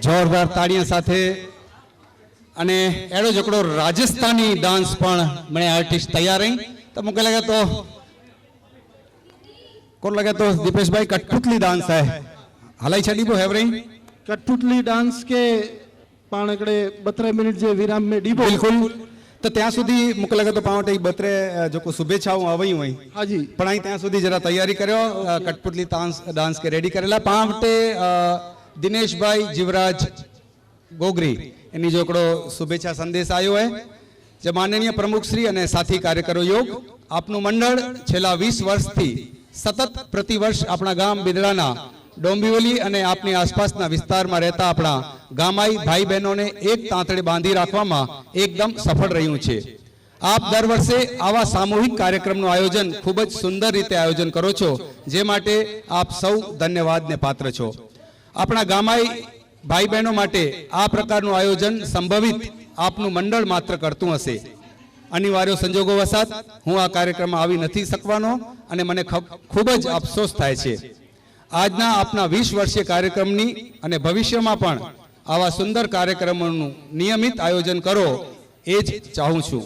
જોરદાર તાળીયા સાથે અને એડો જકડો રાજસ્થાनी डांस पण मने आर्टिस्ट तैयार रही तो मुझे लगे तो कौन लगे तो दीपेश भाई कठपुतली डांस है हलाई छड़ी बो है रही कठपुतली डांस के पाणकड़े 32 मिनिट जे विराम में डीबो बिल्कुल तो त्या सुधी मुझे लगे तो पावटे 32 जो को शुभेच्छाओं आवई हुई हाँ जी पण आई त्या सुधी जरा तैयारी करो कठपुतली डांस के रेडी करेला पावटे दिनेश भाई जीवराज गोगरी एनी जो एकड़ो शुभेच्छा संदेश आयो है जे माननीय प्रमुख श्री अने साथी कार्यकरो योग आपनु मंडल छेल्ला 20 वर्ष थी सतत प्रतिवर्ष अपना गाम बिदड़ाना डोंबिवली अने आपनी आसपासना विस्तारमां रहता अपना गामाई भाई बहनों ने एक तांतड़े बांधी राखवामां एकदम सफल रह्युं छे। आप दर वर्षे आवा सामूहिक कार्यक्रमनुं आयोजन खूब ज सुंदर रीते आयोजन करो छो जे माटे आप सौ धन्यवाद ने पात्र छो। अपना गामाई भाई बहनों माटे आ प्रकारનું आयोजन संभवित आपનું मंडळ मात्र करतुं हशे। अनिवार्य संजोगो वसात हूँ आ कार्यक्रम आवी नथी सकवानो अने मने खूब ज अफसोस थाय छे। आजना आपना 20 वर्षीय कार्यक्रमनी अने भविष्यमां पण आवा सुंदर कार्यक्रमोनुं नियमित आयोजन करो ए ज चाहूं छुं।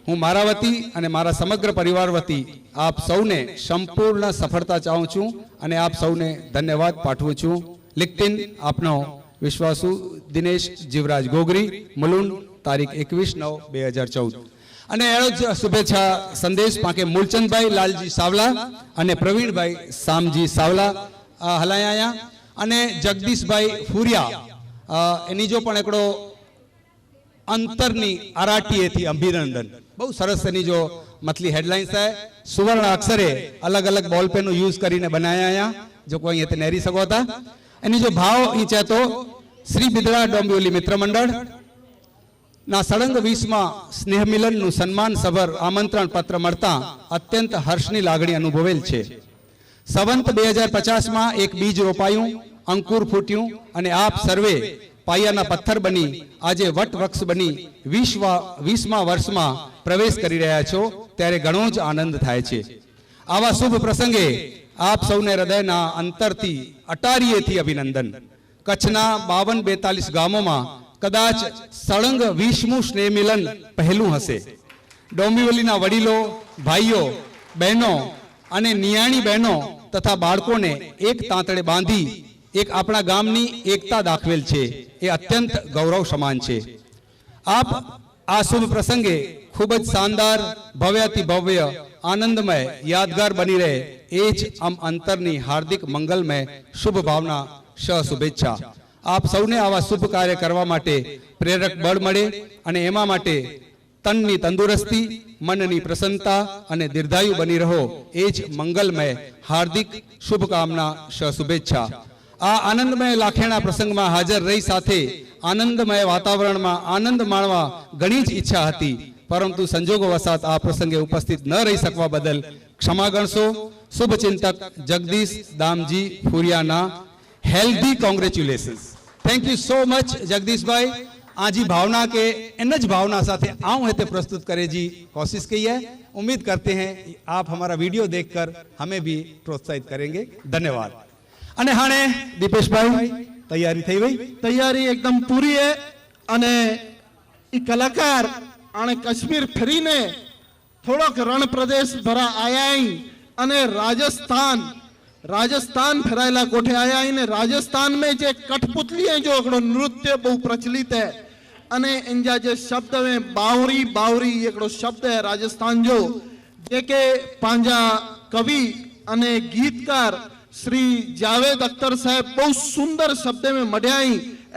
हूँ मारा वती अने मारा समग्र परिवार वती आप सौने संपूर्ण सफलता चाहूं छुं अने आप सौने धन्यवाद पाठवुं छुं। लिखतीन आपनो विश्वासु दिनेश जीवराज गोगरी मुलुंड तारीख 21/9/2014 અને એનો જ શુભેચ્છા સંદેશ પાકે મૂલચંદભાઈ લાલજી સાવલા અને પ્રવીણભાઈ સામજી સાવલા હલાયા અને જગદીશભાઈ ફુરિયા એની જો પણ એકડો અંતરની આરાટીએથી અભિનંદન બહુ સરસ એની જો મતલી હેડલાઇન્સ है સુવર્ણ અક્ષરે अलग अलग बॉल पेन यूज કરીને બનાયા जो कोई ये नेरी सको था एनी जो भाव ई चाहे तो श्री बिदड़ा डोंबिवली मित्र मंडल ना सड़ंग 20 स्नेह मिलन नु सम्मान सभर आमंत्रण पत्र मळता अत्यंत हर्षनी लागणी अनुभवेल छे। संवत 2050 में एक बीज रोपायुं अंकुर फूट्युं अने आप सर्वे पायाना पत्थर बनी आजे वट वृक्ष बनी 20मा वर्ष में प्रवेश करी रह्या छो त्यारे घणो ज आनंद थाय छे। आवा शुभ प्रसंगे आप सौने हृदयना अंतरथी अटारीएथी अभिनंदन। कच्छना 52-42 गामों में कदाच सळंग 20मुं स्नेह मिलन पहलू हशे। डोंबिवलीना वडीलो भाईओ बहनों अने नियाणी बहनों तथा बाळकोने एक तांतड़े बांधी एक आपणा गामनी एकता दाखवेल छे ए अत्यंत गौरव समान छे। आप आ शुभ प्रसंगे खूब ज शानदार भव्याति भव्य आनंदमय यादगार बनी रहे एज आम अंतरनी हार्दिक मंगलमय शुभ भावना शुभेच्छा। आप सौने आवा शुभ कार्य करवा माटे प्रेरक बळ मळे अने एमा माटे तननी तंदुरस्ती मननी प्रसन्नता अने दीर्घायु बनी रहो एज मंगलमय हार्दिक शुभकामना शुभेच्छा। आ आनंदमय लाखेणा प्रसंग में हाजर रही साथे आनंदमय वातावरण में आनंद माणवा घणी ज इच्छा हती परंतु संजोगो वसात आ प्रसंगे उपस्थित न रही सकवा बदल क्षमा गणशो। शुभचिंतक Jagdish Damji Furiyana healthy congratulations. Thank you so much Jagdish भाई। आजी भावना के इन ज भावना साथे आऊँ है प्रस्तुत करे जी कोशिश की है। उम्मीद करते हैं आप हमारा वीडियो देखकर हमें भी प्रोत्साहित करेंगे। धन्यवाद। अने हाणे दीपेश भाई तैयारी थई गई? तैयारी एकदम पूरी है अने ई कलाकार आने कश्मीर फरीने थोड़ोक रण प्रदेश भरा आया अने राजस्थान फरायला कोठे आया ने राजस्थान में जे कठपुतली है जो एकड़ो नृत्य बहु प्रचलित है अने इंजा जे शब्द में बावरी बावरी एकड़ो शब्द है राजस्थान जो जेके पांजा कवि अने गीतकार श्री जावेद अख्तर साहब बहुत सुंदर शब्द में मढ़ियाई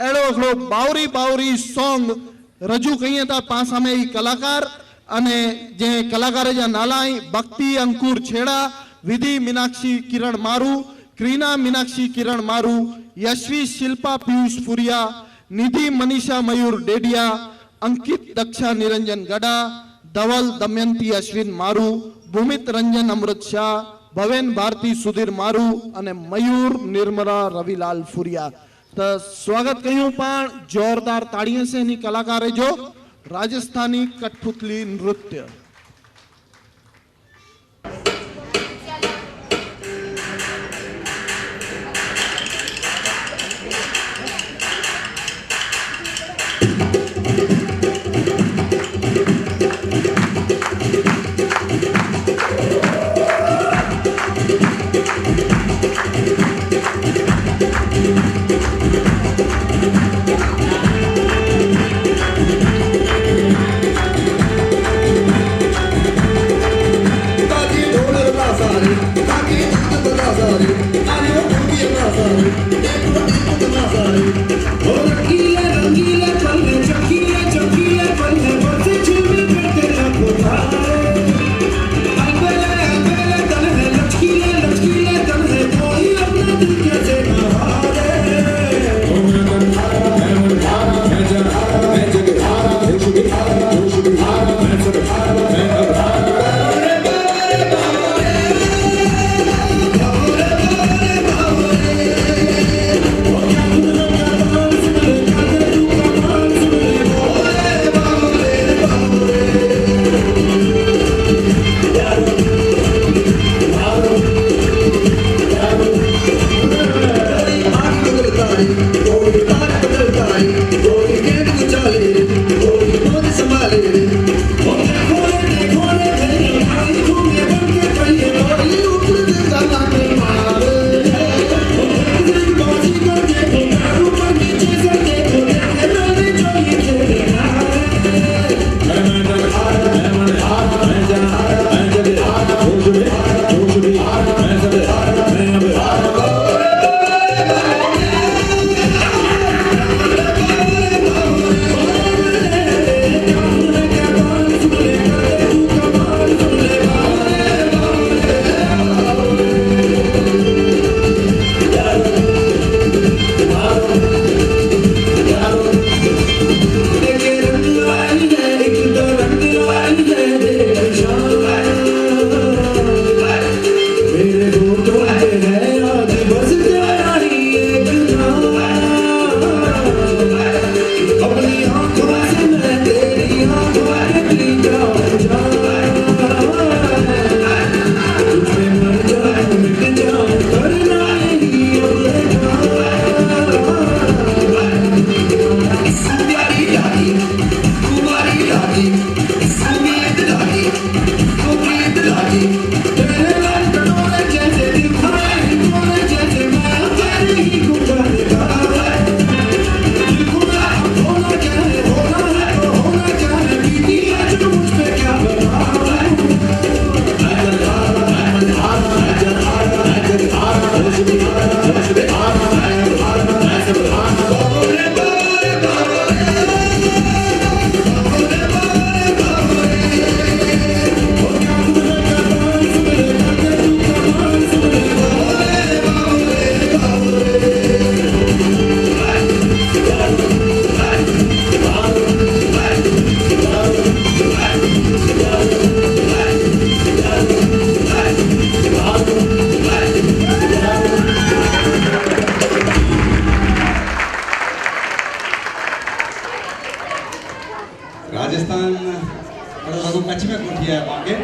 एड़ो एकड़ो बावरी बावरी सॉन्ग रजू कहीए था पासा में कलाकार अने जे कलाकार जा नाला भक्ति अंकुर छेड़ा विधि मीनाक्षी किरण मारू क्रीना मीनाक्षी किरण मारू यशवी शिल्पा पीयूष फुरिया निधि मनीषा मयूर डेडिया अंकित दक्षा निरंजन गड़ा धवल दमयंती अश्विन मारू भूमित रंजन अमृत शाह भवेन भारती सुधीर मारू अने मयूर निर्मला रविलाल फुरिया। तो स्वागत कह्યું पण जोरदार ताड़ियों से नहीं कलाकार जो राजस्थानी कठपुतली नृत्य। राजस्थान कच्छ में कोठी है वहाँ के